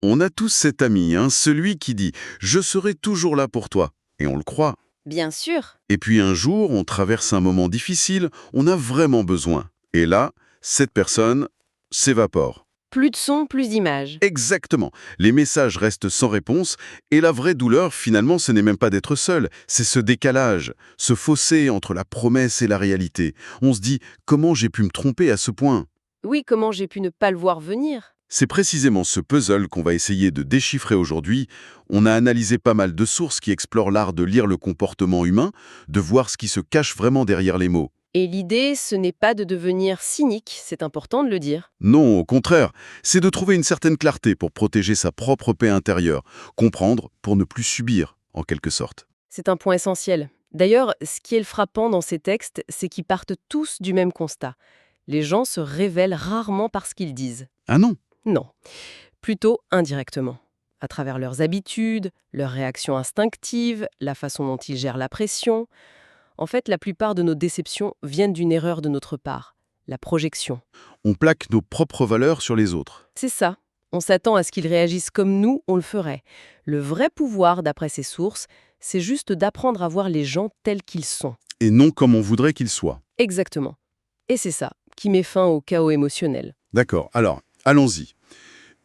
On a tous cet ami, celui qui dit « je serai toujours là pour toi ». Et on le croit. Bien sûr. Et puis un jour, on traverse un moment difficile, on a vraiment besoin. Et là, cette personne s'évapore. Plus de son, plus d'images. Exactement. Les messages restent sans réponse et la vraie douleur, finalement, ce n'est même pas d'être seul, c'est ce décalage, ce fossé entre la promesse et la réalité. On se dit « comment j'ai pu me tromper à ce point ?» Oui, comment j'ai pu ne pas le voir venir? C'est précisément ce puzzle qu'on va essayer de déchiffrer aujourd'hui. On a analysé pas mal de sources qui explorent l'art de lire le comportement humain, de voir ce qui se cache vraiment derrière les mots. Et l'idée, ce n'est pas de devenir cynique, c'est important de le dire. Non, au contraire, c'est de trouver une certaine clarté pour protéger sa propre paix intérieure, comprendre pour ne plus subir, en quelque sorte. C'est un point essentiel. D'ailleurs, ce qui est le frappant dans ces textes, c'est qu'ils partent tous du même constat. Les gens se révèlent rarement par ce qu'ils disent. Ah non. Non, plutôt indirectement. À travers leurs habitudes, leurs réactions instinctives, la façon dont ils gèrent la pression. En fait, la plupart de nos déceptions viennent d'une erreur de notre part, la projection. On plaque nos propres valeurs sur les autres. C'est ça. On s'attend à ce qu'ils réagissent comme nous, on le ferait. Le vrai pouvoir, d'après ces sources, c'est juste d'apprendre à voir les gens tels qu'ils sont. Et non comme on voudrait qu'ils soient. Exactement. Et c'est ça qui met fin au chaos émotionnel. D'accord, alors, allons-y.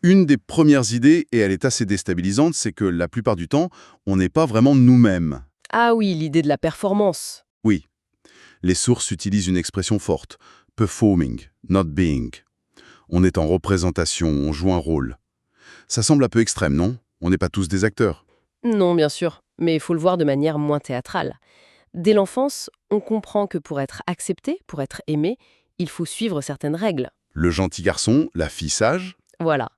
Une des premières idées, et elle est assez déstabilisante, c'est que la plupart du temps, on n'est pas vraiment nous-mêmes. Ah oui, l'idée de la performance. Oui, les sources utilisent une expression forte. Performing, not being. On est en représentation, on joue un rôle. Ça semble un peu extrême, non? On n'est pas tous des acteurs. Non, bien sûr, mais il faut le voir de manière moins théâtrale. Dès l'enfance, on comprend que pour être accepté, pour être aimé, il faut suivre certaines règles. Le gentil garçon, la fille sage. Voilà.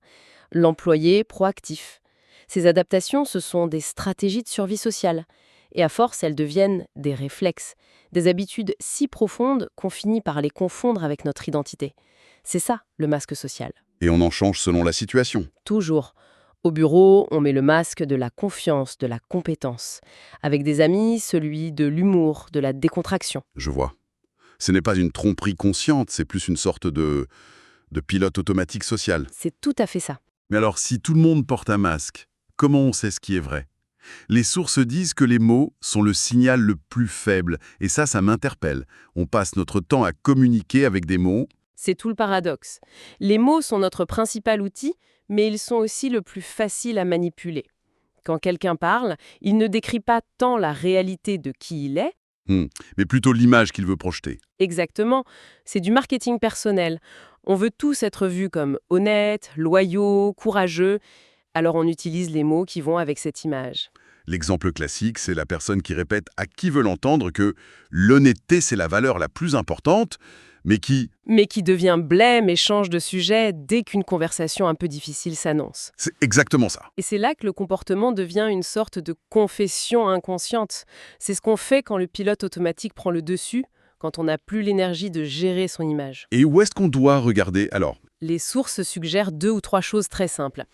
L'employé proactif. Ces adaptations, ce sont des stratégies de survie sociale. Et à force, elles deviennent des réflexes, des habitudes si profondes qu'on finit par les confondre avec notre identité. C'est ça, le masque social. Et on en change selon la situation. Toujours. Au bureau, on met le masque de la confiance, de la compétence. Avec des amis, celui de l'humour, de la décontraction. Je vois. Ce n'est pas une tromperie consciente, c'est plus une sorte de pilote automatique social. C'est tout à fait ça. Mais alors, si tout le monde porte un masque, comment on sait ce qui est vrai? Les sources disent que les mots sont le signal le plus faible, et ça m'interpelle. On passe notre temps à communiquer avec des mots. C'est tout le paradoxe. Les mots sont notre principal outil, mais ils sont aussi le plus facile à manipuler. Quand quelqu'un parle, il ne décrit pas tant la réalité de qui il est, Mais plutôt l'image qu'il veut projeter. exactement, c'est du marketing personnel. On veut tous être vus comme honnêtes, loyaux, courageux, alors on utilise les mots qui vont avec cette image. L'exemple classique, c'est la personne qui répète à qui veut l'entendre que l'honnêteté, c'est la valeur la plus importante, mais qui... Mais qui devient blême et change de sujet dès qu'une conversation un peu difficile s'annonce. C'est exactement ça. Et c'est là que le comportement devient une sorte de confession inconsciente. C'est ce qu'on fait quand le pilote automatique prend le dessus, quand on n'a plus l'énergie de gérer son image. Et où est-ce qu'on doit regarder alors? Les sources suggèrent 2 ou 3 choses très simples.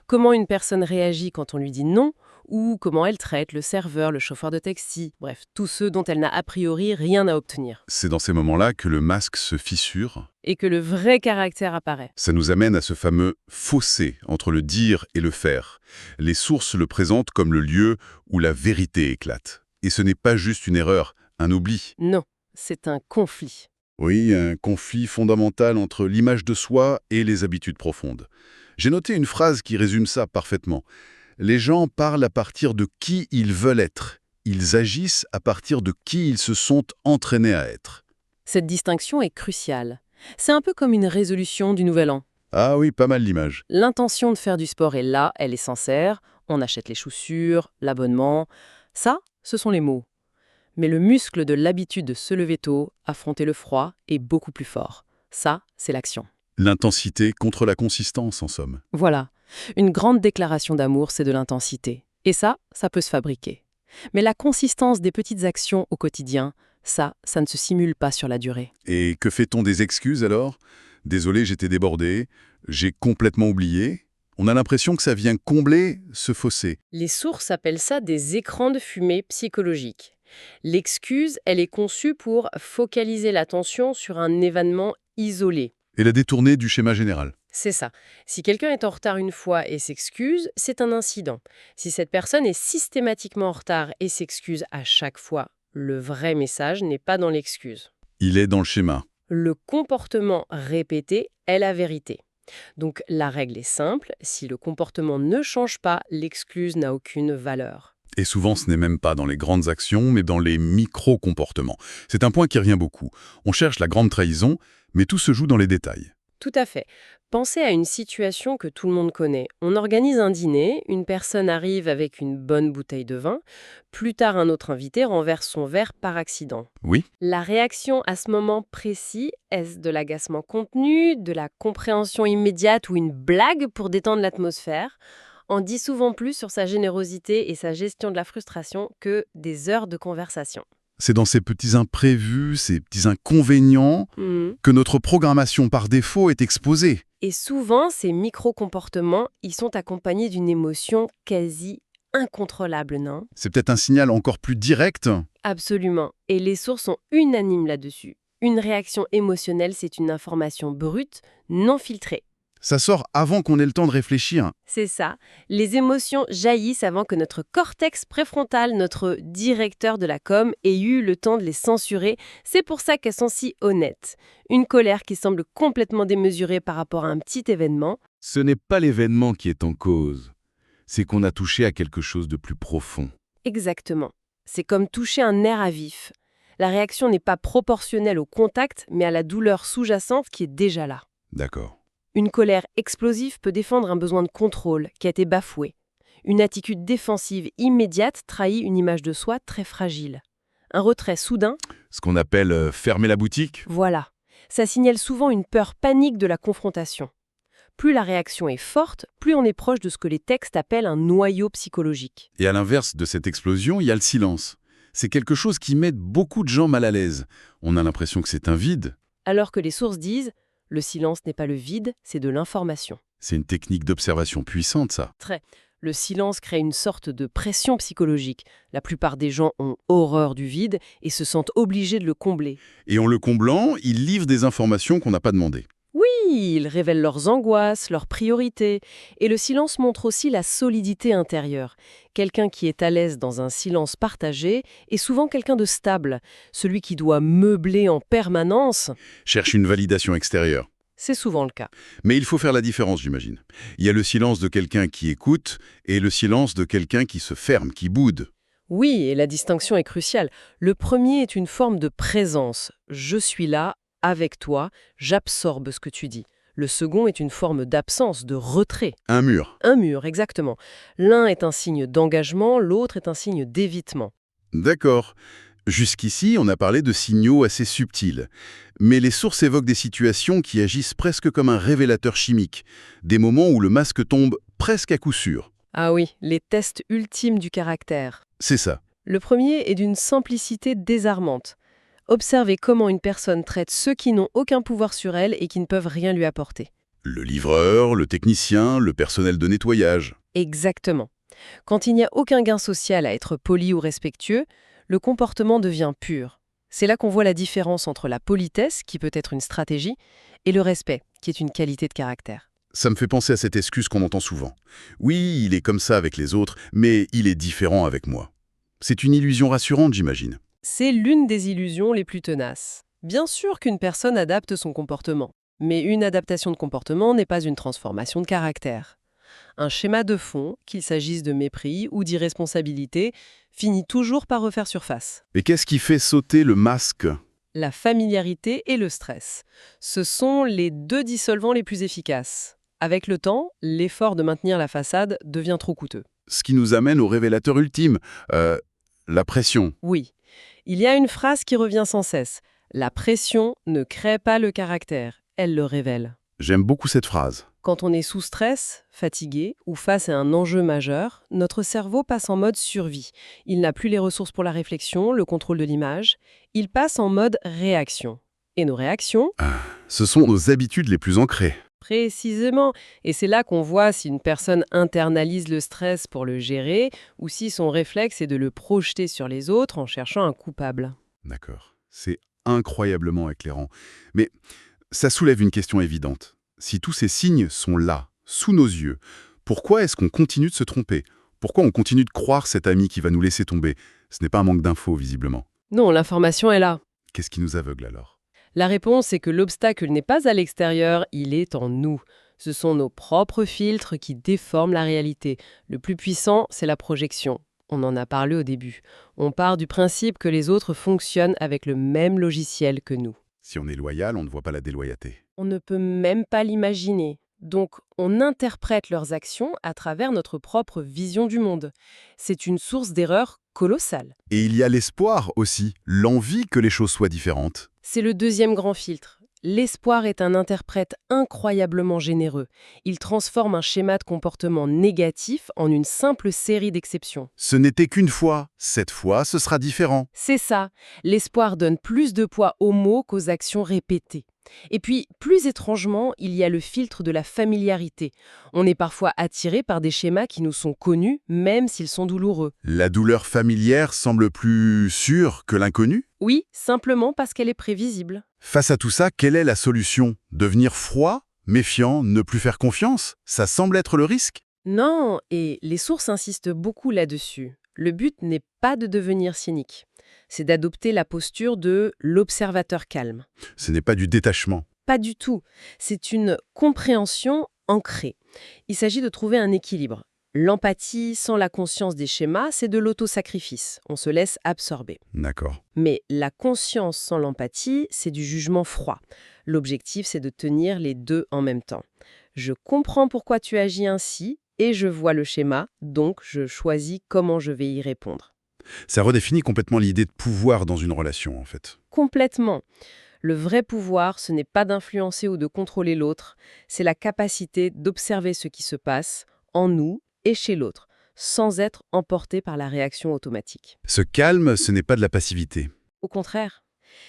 Comment une personne réagit quand on lui dit non, ou comment elle traite le serveur, le chauffeur de taxi, bref, tous ceux dont elle n'a a priori rien à obtenir. C'est dans ces moments-là que le masque se fissure. Et que le vrai caractère apparaît. Ça nous amène à ce fameux fossé entre le dire et le faire. Les sources le présentent comme le lieu où la vérité éclate. Et ce n'est pas juste une erreur, un oubli. Non, c'est un conflit. Oui, un conflit fondamental entre l'image de soi et les habitudes profondes. J'ai noté une phrase qui résume ça parfaitement. Les gens parlent à partir de qui ils veulent être. Ils agissent à partir de qui ils se sont entraînés à être. Cette distinction est cruciale. C'est un peu comme une résolution du Nouvel An. Ah oui, pas mal l'image. L'intention de faire du sport est là, elle est sincère. On achète les chaussures, l'abonnement. Ça, ce sont les mots. Mais le muscle de l'habitude de se lever tôt, affronter le froid, est beaucoup plus fort. Ça, c'est l'action. L'intensité contre la consistance, en somme. Voilà. Une grande déclaration d'amour, c'est de l'intensité. Et ça peut se fabriquer. Mais la consistance des petites actions au quotidien, ça ne se simule pas sur la durée. Et que fait-on des excuses alors? Désolé, j'étais débordé, j'ai complètement oublié. On a l'impression que ça vient combler ce fossé. Les sources appellent ça des écrans de fumée psychologiques. L'excuse, elle est conçue pour focaliser l'attention sur un événement isolé. Et la détourner du schéma général. C'est ça. Si quelqu'un est en retard une fois et s'excuse, c'est un incident. Si cette personne est systématiquement en retard et s'excuse à chaque fois, le vrai message n'est pas dans l'excuse. Il est dans le schéma. Le comportement répété est la vérité. Donc la règle est simple, si le comportement ne change pas, l'excuse n'a aucune valeur. Et souvent, ce n'est même pas dans les grandes actions, mais dans les micro-comportements. C'est un point qui revient beaucoup. On cherche la grande trahison, mais tout se joue dans les détails. Tout à fait. Pensez à une situation que tout le monde connaît. On organise un dîner, une personne arrive avec une bonne bouteille de vin, plus tard un autre invité renverse son verre par accident. Oui? La réaction à ce moment précis, est-ce de l'agacement contenu, de la compréhension immédiate ou une blague pour détendre l'atmosphère, en dit souvent plus sur sa générosité et sa gestion de la frustration que des heures de conversation. C'est dans ces petits imprévus, ces petits inconvénients, que notre programmation par défaut est exposée. Et souvent, ces micro-comportements, ils sont accompagnés d'une émotion quasi incontrôlable, non? C'est peut-être un signal encore plus direct. Absolument. Et les sources sont unanimes là-dessus. Une réaction émotionnelle, c'est une information brute, non filtrée. Ça sort avant qu'on ait le temps de réfléchir. C'est ça. Les émotions jaillissent avant que notre cortex préfrontal, notre directeur de la com, ait eu le temps de les censurer. C'est pour ça qu'elles sont si honnêtes. Une colère qui semble complètement démesurée par rapport à un petit événement. Ce n'est pas l'événement qui est en cause. C'est qu'on a touché à quelque chose de plus profond. Exactement. C'est comme toucher un nerf à vif. La réaction n'est pas proportionnelle au contact, mais à la douleur sous-jacente qui est déjà là. D'accord. Une colère explosive peut défendre un besoin de contrôle qui a été bafoué. Une attitude défensive immédiate trahit une image de soi très fragile. Un retrait soudain, Ce qu'on appelle fermer la boutique. voilà. Ça signale souvent une peur panique de la confrontation. Plus la réaction est forte, plus on est proche de ce que les textes appellent un noyau psychologique. Et à l'inverse de cette explosion, il y a le silence. C'est quelque chose qui met beaucoup de gens mal à l'aise. On a l'impression que c'est un vide. Alors que les sources disent « le silence n'est pas le vide, c'est de l'information ». C'est une technique d'observation puissante, ça. Très. Le silence crée une sorte de pression psychologique. La plupart des gens ont horreur du vide et se sentent obligés de le combler. Et en le comblant, ils livrent des informations qu'on n'a pas demandées. Oui, ils révèlent leurs angoisses, leurs priorités. Et le silence montre aussi la solidité intérieure. Quelqu'un qui est à l'aise dans un silence partagé est souvent quelqu'un de stable. Celui qui doit meubler en permanence, Cherche une validation extérieure. c'est souvent le cas. Mais il faut faire la différence, j'imagine. Il y a le silence de quelqu'un qui écoute et le silence de quelqu'un qui se ferme, qui boude. Oui, et la distinction est cruciale. Le premier est une forme de présence. Je suis là, avec toi, j'absorbe ce que tu dis. Le second est une forme d'absence, de retrait. Un mur. Un mur, exactement. L'un est un signe d'engagement, l'autre est un signe d'évitement. D'accord. Jusqu'ici, on a parlé de signaux assez subtils. Mais les sources évoquent des situations qui agissent presque comme un révélateur chimique. Des moments où le masque tombe presque à coup sûr. Ah oui, les tests ultimes du caractère. C'est ça. Le premier est d'une simplicité désarmante. Observez comment une personne traite ceux qui n'ont aucun pouvoir sur elle et qui ne peuvent rien lui apporter. Le livreur, le technicien, le personnel de nettoyage. Exactement. Quand il n'y a aucun gain social à être poli ou respectueux, le comportement devient pur. C'est là qu'on voit la différence entre la politesse, qui peut être une stratégie, et le respect, qui est une qualité de caractère. Ça me fait penser à cette excuse qu'on entend souvent. Oui, il est comme ça avec les autres, mais il est différent avec moi. C'est une illusion rassurante, j'imagine. C'est l'une des illusions les plus tenaces. Bien sûr qu'une personne adapte son comportement, mais une adaptation de comportement n'est pas une transformation de caractère. Un schéma de fond, qu'il s'agisse de mépris ou d'irresponsabilité, finit toujours par refaire surface. Et qu'est-ce qui fait sauter le masque? La familiarité et le stress. Ce sont les deux dissolvants les plus efficaces. Avec le temps, l'effort de maintenir la façade devient trop coûteux. Ce qui nous amène au révélateur ultime, la pression. Oui, il y a une phrase qui revient sans cesse. La pression ne crée pas le caractère, elle le révèle. J'aime beaucoup cette phrase. Quand on est sous stress, fatigué ou face à un enjeu majeur, notre cerveau passe en mode survie. Il n'a plus les ressources pour la réflexion, le contrôle de l'image. Il passe en mode réaction. Et nos réactions, Ce sont nos habitudes les plus ancrées. précisément. Et c'est là qu'on voit si une personne internalise le stress pour le gérer ou si son réflexe est de le projeter sur les autres en cherchant un coupable. D'accord. C'est incroyablement éclairant. Mais ça soulève une question évidente. Si tous ces signes sont là, sous nos yeux, pourquoi est-ce qu'on continue de se tromper? Pourquoi on continue de croire cet ami qui va nous laisser tomber? Ce n'est pas un manque d'infos, visiblement. Non, l'information est là. Qu'est-ce qui nous aveugle alors? La réponse est que l'obstacle n'est pas à l'extérieur, il est en nous. Ce sont nos propres filtres qui déforment la réalité. Le plus puissant, c'est la projection. On en a parlé au début. On part du principe que les autres fonctionnent avec le même logiciel que nous. Si on est loyal, on ne voit pas la déloyauté. On ne peut même pas l'imaginer. Donc, on interprète leurs actions à travers notre propre vision du monde. C'est une source d'erreur colossale. Et il y a l'espoir aussi, l'envie que les choses soient différentes. C'est le deuxième grand filtre. L'espoir est un interprète incroyablement généreux. Il transforme un schéma de comportement négatif en une simple série d'exceptions. Ce n'était qu'une fois, cette fois ce sera différent. C'est ça. L'espoir donne plus de poids aux mots qu'aux actions répétées. Et puis, plus étrangement, il y a le filtre de la familiarité. On est parfois attiré par des schémas qui nous sont connus, même s'ils sont douloureux. La douleur familière semble plus sûre que l'inconnu? Oui, simplement parce qu'elle est prévisible. Face à tout ça, quelle est la solution? Devenir froid, méfiant, ne plus faire confiance? Ça semble être le risque. Non, et les sources insistent beaucoup là-dessus. Le but n'est pas de devenir cynique. C'est d'adopter la posture de l'observateur calme. Ce n'est pas du détachement. Pas du tout. C'est une compréhension ancrée. Il s'agit de trouver un équilibre. L'empathie sans la conscience des schémas, c'est de l'autosacrifice. On se laisse absorber. D'accord. Mais la conscience sans l'empathie, c'est du jugement froid. L'objectif, c'est de tenir les deux en même temps. Je comprends pourquoi tu agis ainsi et je vois le schéma, donc je choisis comment je vais y répondre. Ça redéfinit complètement l'idée de pouvoir dans une relation, en fait. Complètement. Le vrai pouvoir, ce n'est pas d'influencer ou de contrôler l'autre, c'est la capacité d'observer ce qui se passe en nous et chez l'autre, sans être emporté par la réaction automatique. Ce calme, ce n'est pas de la passivité. Au contraire,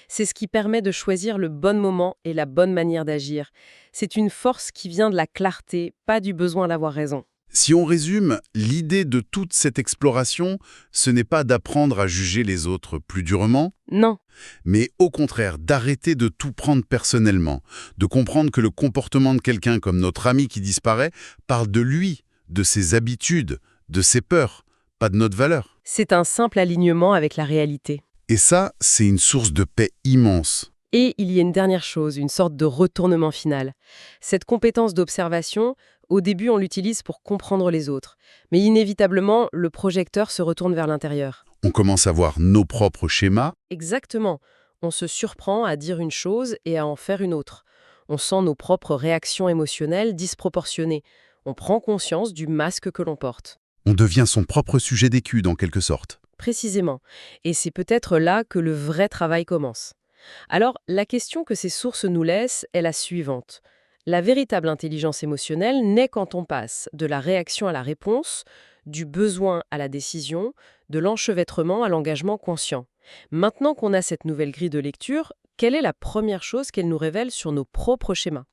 c'est ce qui permet de choisir le bon moment et la bonne manière d'agir. C'est une force qui vient de la clarté, pas du besoin d'avoir raison. Si on résume, l'idée de toute cette exploration, ce n'est pas d'apprendre à juger les autres plus durement, Non, mais au contraire d'arrêter de tout prendre personnellement, de comprendre que le comportement de quelqu'un comme notre ami qui disparaît parle de lui, de ses habitudes, de ses peurs, pas de notre valeur. c'est un simple alignement avec la réalité. Et ça, c'est une source de paix immense. Et il y a une dernière chose, une sorte de retournement final. Cette compétence d'observation, au début, on l'utilise pour comprendre les autres. Mais inévitablement, le projecteur se retourne vers l'intérieur. On commence à voir nos propres schémas. Exactement. On se surprend à dire une chose et à en faire une autre. On sent nos propres réactions émotionnelles disproportionnées. On prend conscience du masque que l'on porte. On devient son propre sujet d'étude en quelque sorte. Précisément. Et c'est peut-être là que le vrai travail commence. Alors, la question que ces sources nous laissent est la suivante. La véritable intelligence émotionnelle naît quand on passe de la réaction à la réponse, du besoin à la décision, de l'enchevêtrement à l'engagement conscient. Maintenant qu'on a cette nouvelle grille de lecture, quelle est la première chose qu'elle nous révèle sur nos propres schémas ?